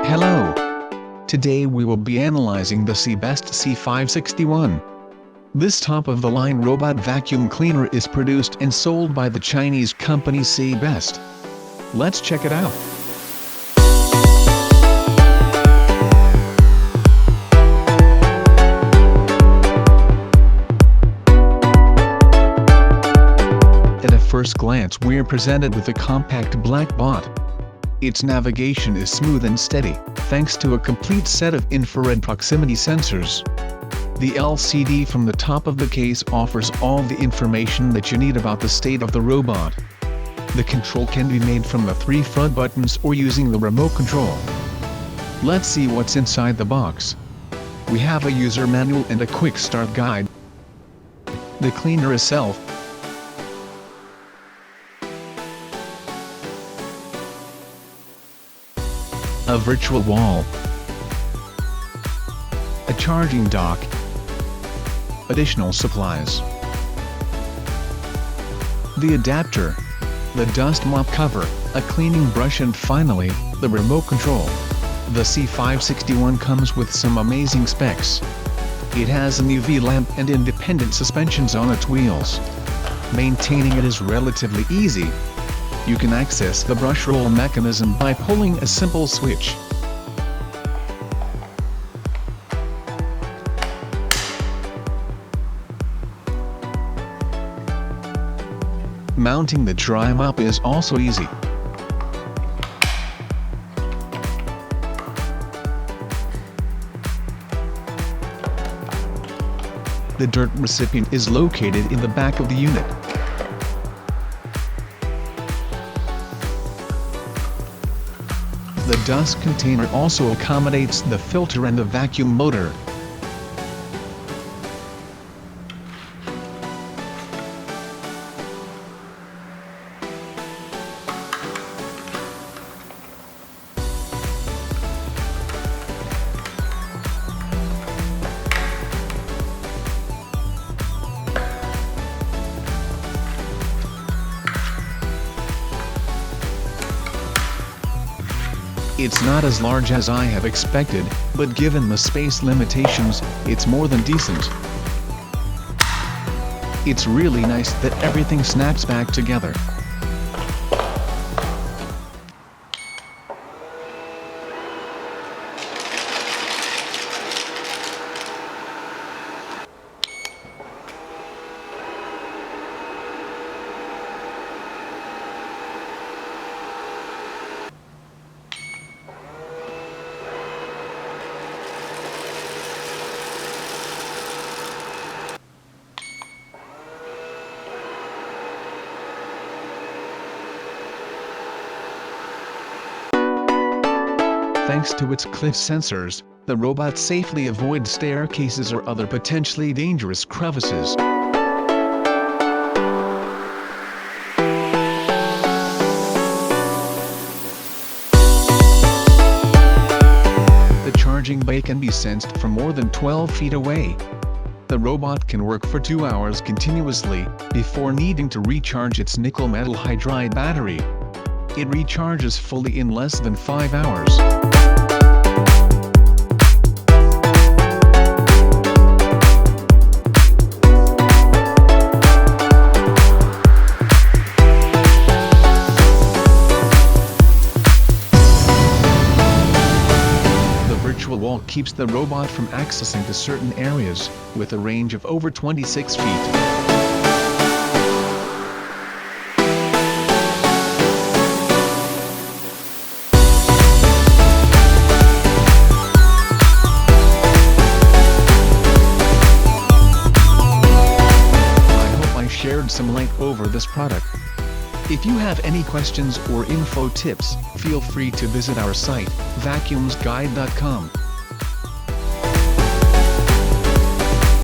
Hello! Today we will be analyzing the SeeBest C561. This top-of-the-line robot vacuum cleaner is produced and sold by the Chinese company SeeBest. Let's check it out. At a first glance we're presented with a compact black bot. Its navigation is smooth and steady, thanks to a complete set of infrared proximity sensors. The LCD from the top of the case offers all the information that you need about the state of the robot. The control can be made from the 3 front buttons or using the remote control. Let's see what's inside the box. We have a user manual and a quick start guide. The cleaner itself. A virtual wall, a charging dock, additional supplies, the adapter, the dust mop cover, a cleaning brush, and finally, the remote control. The C561 comes with some amazing specs. It has an UV lamp and independent suspensions on its wheels. Maintaining it is relatively easy. You can access the brush roll mechanism by pulling a simple switch. Mounting the dry mop is also easy. The dirt recipient is located in the back of the unit. The dust container also accommodates the filter and the vacuum motor. It's not as large as I have expected, but given the space limitations, it's more than decent. It's really nice that everything snaps back together. Thanks to its cliff sensors, the robot safely avoids staircases or other potentially dangerous crevices. The charging bay can be sensed from more than 12 feet away. The robot can work for 2 hours continuously, before needing to recharge its nickel metal hydride battery. It recharges fully in less than 5 hours. The virtual wall keeps the robot from accessing to certain areas, with a range of over 26 feet. Shared some light over this product. If you have any questions or info tips, feel free to visit our site, vacuumsguide.com.